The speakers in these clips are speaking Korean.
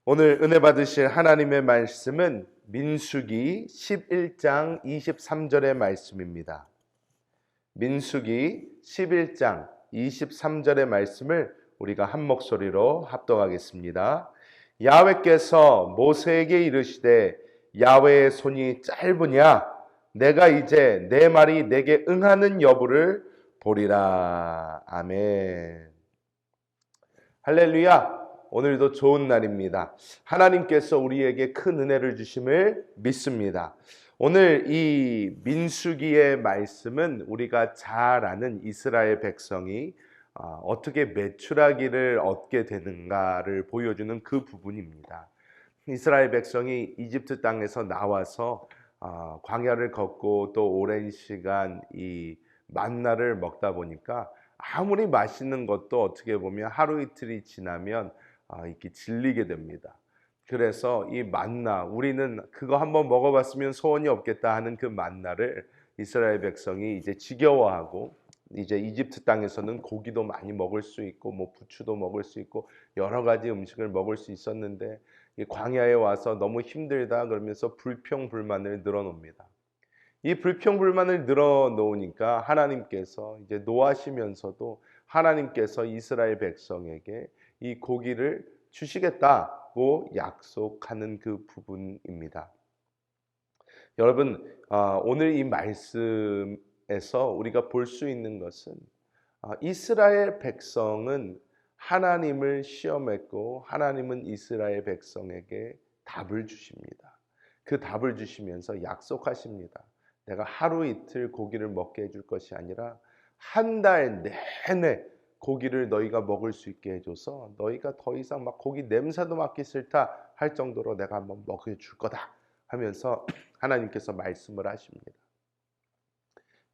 오늘 은혜 받으실 하나님의 말씀은 민수기 11장 23절의 말씀입니다. 민수기 11장 23절의 말씀을 우리가 한 목소리로 합독하겠습니다. 야훼께서 모세에게 이르시되 야훼의 손이 짧으냐? 내가 이제 내 말이 내게 응하는 여부를 보리라. 아멘. 할렐루야. 오늘도 좋은 날입니다. 하나님께서 우리에게 큰 은혜를 주심을 믿습니다. 오늘 이 민수기의 말씀은 우리가 잘 아는 이스라엘 백성이 어떻게 메추라기를 얻게 되는가를 보여주는 그 부분입니다. 이스라엘 백성이 이집트 땅에서 나와서 광야를 걷고 또 오랜 시간 이 만나를 먹다 보니까 아무리 맛있는 것도 어떻게 보면 하루 이틀이 지나면 이렇게 질리게 됩니다. 그래서 이 만나, 우리는 그거 한번 먹어봤으면 소원이 없겠다 하는 그 만나를 이스라엘 백성이 이제 지겨워하고, 이제 이집트 땅에서는 고기도 많이 먹을 수 있고 뭐 부추도 먹을 수 있고 여러 가지 음식을 먹을 수 있었는데, 이 광야에 와서 너무 힘들다 그러면서 불평불만을 늘어놓습니다. 이 불평불만을 늘어놓으니까 하나님께서 이제 노하시면서도 하나님께서 이스라엘 백성에게 이 고기를 주시겠다고 약속하는 그 부분입니다. 여러분, 오늘 이 말씀에서 우리가 볼 수 있는 것은 이스라엘 백성은 하나님을 시험했고 하나님은 이스라엘 백성에게 답을 주십니다. 그 답을 주시면서 약속하십니다. 내가 하루 이틀 고기를 먹게 해줄 것이 아니라 한 달 내내 고기를 너희가 먹을 수 있게 해줘서 너희가 더 이상 막 고기 냄새도 맡기 싫다 할 정도로 내가 한번 먹여줄 거다 하면서 하나님께서 말씀을 하십니다.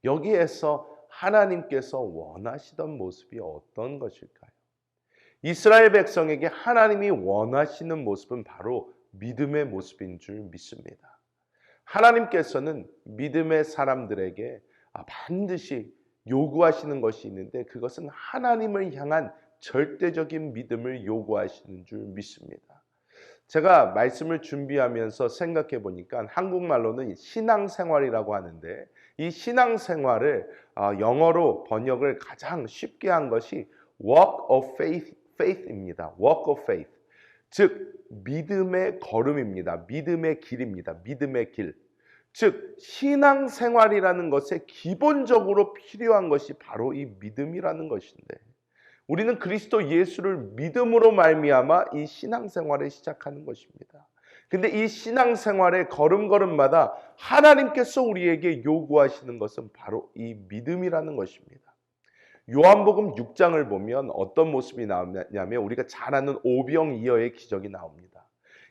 여기에서 하나님께서 원하시던 모습이 어떤 것일까요? 이스라엘 백성에게 하나님이 원하시는 모습은 바로 믿음의 모습인 줄 믿습니다. 하나님께서는 믿음의 사람들에게 반드시 요구하시는 것이 있는데, 그것은 하나님을 향한 절대적인 믿음을 요구하시는 줄 믿습니다. 제가 말씀을 준비하면서 생각해 보니까 한국말로는 신앙생활이라고 하는데, 이 신앙생활을 영어로 번역을 가장 쉽게 한 것이 walk of faith입니다. walk of faith. 즉 믿음의 걸음입니다. 믿음의 길입니다. 믿음의 길. 즉 신앙생활이라는 것에 기본적으로 필요한 것이 바로 이 믿음이라는 것인데, 우리는 그리스도 예수를 믿음으로 말미암아 이 신앙생활을 시작하는 것입니다. 근데 이 신앙생활의 걸음걸음마다 하나님께서 우리에게 요구하시는 것은 바로 이 믿음이라는 것입니다. 요한복음 6장을 보면 어떤 모습이 나오냐면, 우리가 잘 아는 오병이어의 기적이 나옵니다.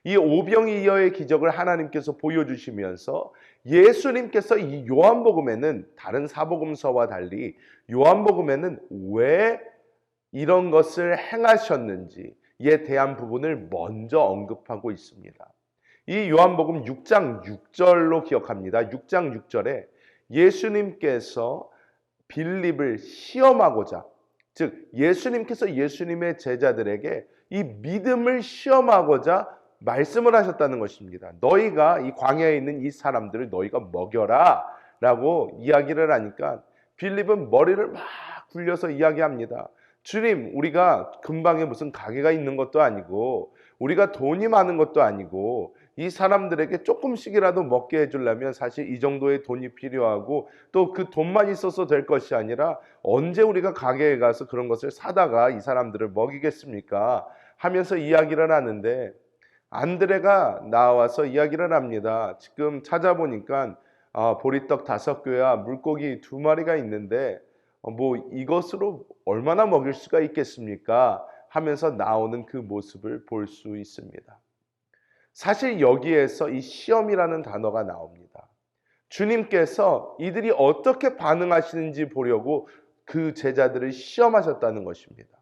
이 오병이어의 기적을 하나님께서 보여주시면서 예수님께서 이 요한복음에는 다른 사복음서와 달리 요한복음에는 왜 이런 것을 행하셨는지에 대한 부분을 먼저 언급하고 있습니다. 이 요한복음 6장 6절로 기억합니다. 6장 6절에 예수님께서 빌립을 시험하고자, 즉 예수님께서 예수님의 제자들에게 이 믿음을 시험하고자 말씀을 하셨다는 것입니다. 너희가 이 광야에 있는 이 사람들을 너희가 먹여라 라고 이야기를 하니까 빌립은 머리를 막 굴려서 이야기합니다. 주님, 우리가 근방에 무슨 가게가 있는 것도 아니고 우리가 돈이 많은 것도 아니고 이 사람들에게 조금씩이라도 먹게 해주려면 사실 이 정도의 돈이 필요하고, 또 그 돈만 있어서 될 것이 아니라 언제 우리가 가게에 가서 그런 것을 사다가 이 사람들을 먹이겠습니까? 하면서 이야기를 하는데, 안드레가 나와서 이야기를 합니다. 지금 찾아보니까 보리떡 5개와 물고기 2마리가 있는데 뭐 이것으로 얼마나 먹일 수가 있겠습니까? 하면서 나오는 그 모습을 볼 수 있습니다. 사실 여기에서 이 시험이라는 단어가 나옵니다. 주님께서 이들이 어떻게 반응하시는지 보려고 그 제자들을 시험하셨다는 것입니다.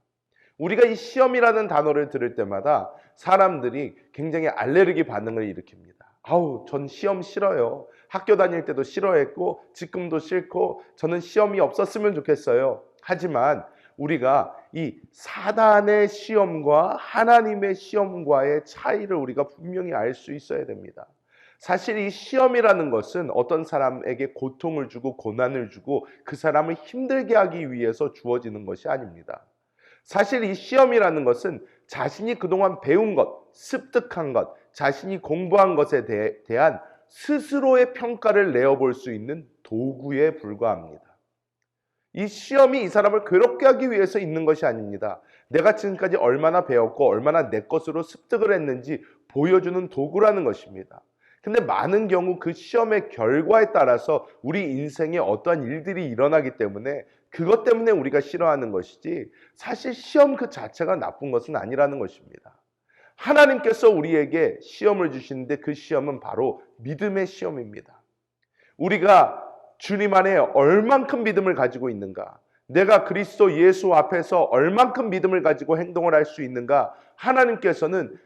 우리가 이 시험이라는 단어를 들을 때마다 사람들이 굉장히 알레르기 반응을 일으킵니다. 아우, 전 시험 싫어요. 학교 다닐 때도 싫어했고 지금도 싫고 저는 시험이 없었으면 좋겠어요. 하지만 우리가 이 사단의 시험과 하나님의 시험과의 차이를 우리가 분명히 알 수 있어야 됩니다. 사실 이 시험이라는 것은 어떤 사람에게 고통을 주고 고난을 주고 그 사람을 힘들게 하기 위해서 주어지는 것이 아닙니다. 사실 이 시험이라는 것은 자신이 그동안 배운 것, 습득한 것, 자신이 공부한 것에 대한 스스로의 평가를 내어볼 수 있는 도구에 불과합니다. 이 시험이 이 사람을 괴롭게 하기 위해서 있는 것이 아닙니다. 내가 지금까지 얼마나 배웠고 얼마나 내 것으로 습득을 했는지 보여주는 도구라는 것입니다. 근데 많은 경우 그 시험의 결과에 따라서 우리 인생에 어떠한 일들이 일어나기 때문에 그것 때문에 우리가 싫어하는 것이지 사실 시험 그 자체가 나쁜 것은 아니라는 것입니다. 하나님께서 우리에게 시험을 주시는데 그 시험은 바로 믿음의 시험입니다. 우리가 주님 안에 얼만큼 믿음을 가지고 있는가, 내가 그리스도 예수 앞에서 얼만큼 믿음을 가지고 행동을 할 수 있는가, 하나님께서는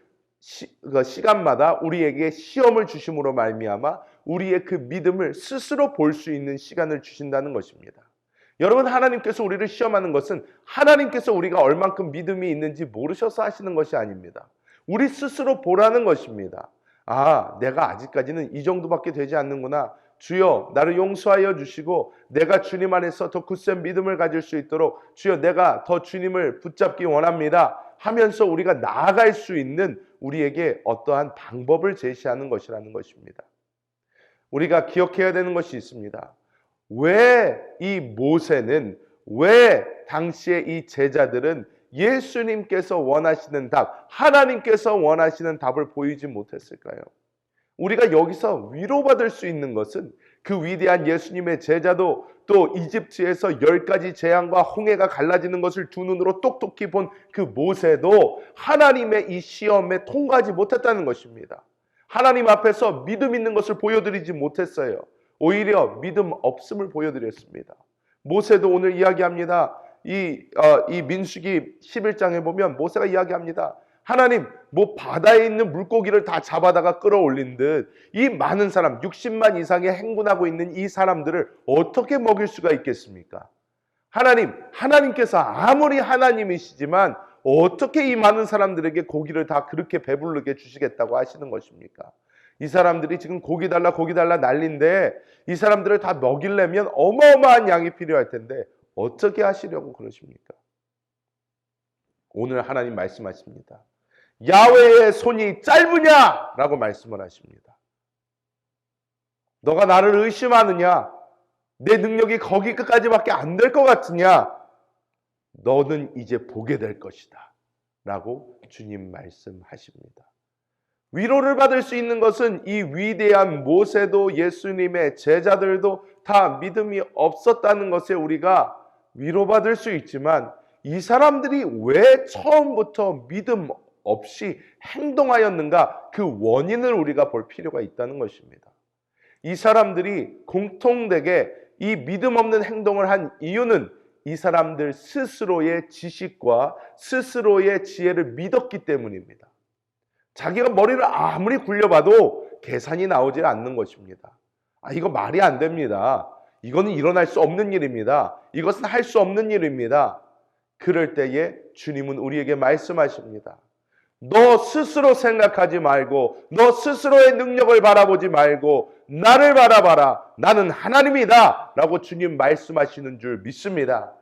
시간마다 우리에게 시험을 주심으로 말미암아 우리의 그 믿음을 스스로 볼 수 있는 시간을 주신다는 것입니다. 여러분, 하나님께서 우리를 시험하는 것은 하나님께서 우리가 얼만큼 믿음이 있는지 모르셔서 하시는 것이 아닙니다. 우리 스스로 보라는 것입니다. 아, 내가 아직까지는 이 정도밖에 되지 않는구나. 주여, 나를 용서하여 주시고 내가 주님 안에서 더 굳센 믿음을 가질 수 있도록 주여, 내가 더 주님을 붙잡기 원합니다 하면서 우리가 나아갈 수 있는 우리에게 어떠한 방법을 제시하는 것이라는 것입니다. 우리가 기억해야 되는 것이 있습니다. 왜 이 모세는, 왜 당시에 이 제자들은 예수님께서 원하시는 답, 하나님께서 원하시는 답을 보이지 못했을까요? 우리가 여기서 위로받을 수 있는 것은 그 위대한 예수님의 제자도 또 이집트에서 10가지 재앙과 홍해가 갈라지는 것을 두 눈으로 똑똑히 본 그 모세도 하나님의 이 시험에 통과하지 못했다는 것입니다. 하나님 앞에서 믿음 있는 것을 보여드리지 못했어요. 오히려 믿음 없음을 보여드렸습니다. 모세도 오늘 이야기합니다. 이 민수기 11장에 보면 모세가 이야기합니다. 하나님, 뭐 바다에 있는 물고기를 다 잡아다가 끌어올린 듯 이 많은 사람, 60만 이상의 행군하고 있는 이 사람들을 어떻게 먹일 수가 있겠습니까? 하나님께서 아무리 하나님이시지만 어떻게 이 많은 사람들에게 고기를 다 그렇게 배부르게 주시겠다고 하시는 것입니까? 이 사람들이 지금 고기 달라 난리인데 이 사람들을 다 먹이려면 어마어마한 양이 필요할 텐데 어떻게 하시려고 그러십니까? 오늘 하나님 말씀하십니다. 야훼의 손이 짧으냐? 라고 말씀을 하십니다. 너가 나를 의심하느냐? 내 능력이 거기 끝까지밖에 안 될 것 같으냐? 너는 이제 보게 될 것이다 라고 주님 말씀하십니다. 위로를 받을 수 있는 것은 이 위대한 모세도 예수님의 제자들도 다 믿음이 없었다는 것에 우리가 위로받을 수 있지만 이 사람들이 왜 처음부터 믿음 없이 행동하였는가, 그 원인을 우리가 볼 필요가 있다는 것입니다. 이 사람들이 공통되게 이 믿음 없는 행동을 한 이유는 이 사람들 스스로의 지식과 스스로의 지혜를 믿었기 때문입니다. 자기가 머리를 아무리 굴려봐도 계산이 나오지 않는 것입니다. 이거 말이 안 됩니다. 이거는 일어날 수 없는 일입니다. 이것은 할 수 없는 일입니다. 그럴 때에 주님은 우리에게 말씀하십니다. 너 스스로 생각하지 말고, 너 스스로의 능력을 바라보지 말고 나를 바라봐라. 나는 하나님이다 라고 주님 말씀하시는 줄 믿습니다.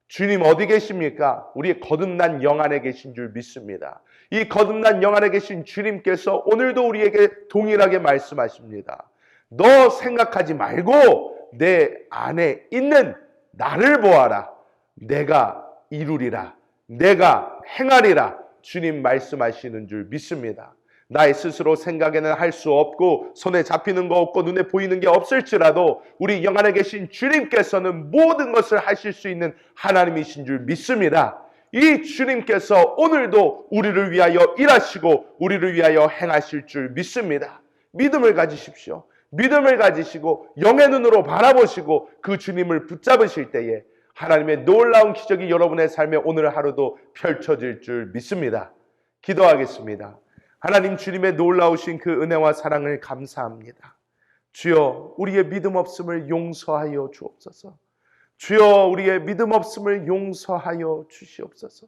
주님 어디 계십니까? 우리의 거듭난 영 안에 계신 줄 믿습니다. 이 거듭난 영 안에 계신 주님께서 오늘도 우리에게 동일하게 말씀하십니다. 너 생각하지 말고 내 안에 있는 나를 보아라. 내가 이루리라. 내가 행하리라. 주님 말씀하시는 줄 믿습니다. 나의 스스로 생각에는 할 수 없고 손에 잡히는 거 없고 눈에 보이는 게 없을지라도 우리 영 안에 계신 주님께서는 모든 것을 하실 수 있는 하나님이신 줄 믿습니다. 이 주님께서 오늘도 우리를 위하여 일하시고 우리를 위하여 행하실 줄 믿습니다. 믿음을 가지십시오. 믿음을 가지시고 영의 눈으로 바라보시고 그 주님을 붙잡으실 때에 하나님의 놀라운 기적이 여러분의 삶에 오늘 하루도 펼쳐질 줄 믿습니다. 기도하겠습니다. 하나님, 주님의 놀라우신 그 은혜와 사랑을 감사합니다. 주여, 우리의 믿음 없음을 용서하여 주옵소서. 주여 우리의 믿음 없음을 용서하여 주시옵소서.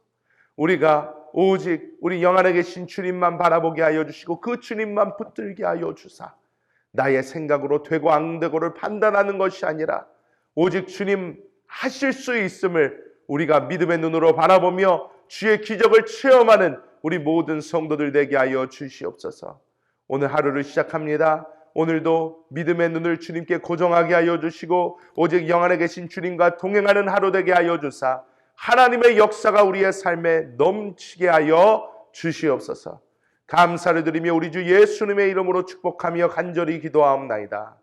우리가 오직 우리 영안에 계신 주님만 바라보게 하여 주시고 그 주님만 붙들게 하여 주사 나의 생각으로 되고 안 되고를 판단하는 것이 아니라 오직 주님 하실 수 있음을 우리가 믿음의 눈으로 바라보며 주의 기적을 체험하는 우리 모든 성도들 되게 하여 주시옵소서. 오늘 하루를 시작합니다. 오늘도 믿음의 눈을 주님께 고정하게 하여 주시고 오직 영안에 계신 주님과 동행하는 하루 되게 하여 주사 하나님의 역사가 우리의 삶에 넘치게 하여 주시옵소서. 감사를 드리며 우리 주 예수님의 이름으로 축복하며 간절히 기도하옵나이다.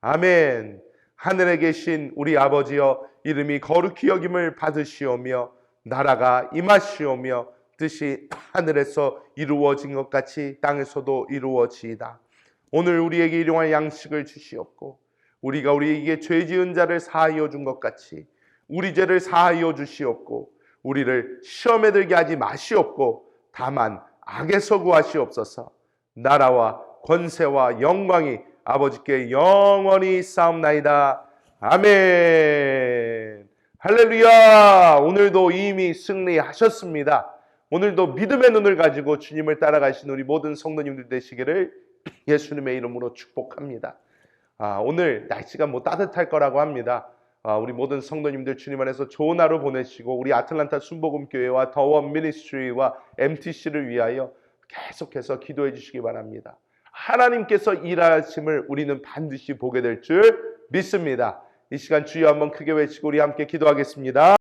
아멘. 하늘에 계신 우리 아버지여 이름이 거룩히 여김을 받으시오며 나라가 임하시오며 뜻이 하늘에서 이루어진 것 같이 땅에서도 이루어지이다. 오늘 우리에게 일용할 양식을 주시옵고 우리가 우리에게 죄 지은 자를 사하여 준 것 같이 우리 죄를 사하여 주시옵고 우리를 시험에 들게 하지 마시옵고 다만 악에서 구하시옵소서. 나라와 권세와 영광이 아버지께 영원히 있사옵나이다. 아멘. 할렐루야. 오늘도 이미 승리하셨습니다. 오늘도 믿음의 눈을 가지고 주님을 따라가신 우리 모든 성도님들 되시기를 예수님의 이름으로 축복합니다. 오늘 날씨가 따뜻할 거라고 합니다. 우리 모든 성도님들 주님 안에서 좋은 하루 보내시고 우리 아틀란타 순복음교회와 더원 미니스트리와 MTC를 위하여 계속해서 기도해 주시기 바랍니다. 하나님께서 일하심을 우리는 반드시 보게 될 줄 믿습니다. 이 시간 주여 한번 크게 외치고 우리 함께 기도하겠습니다.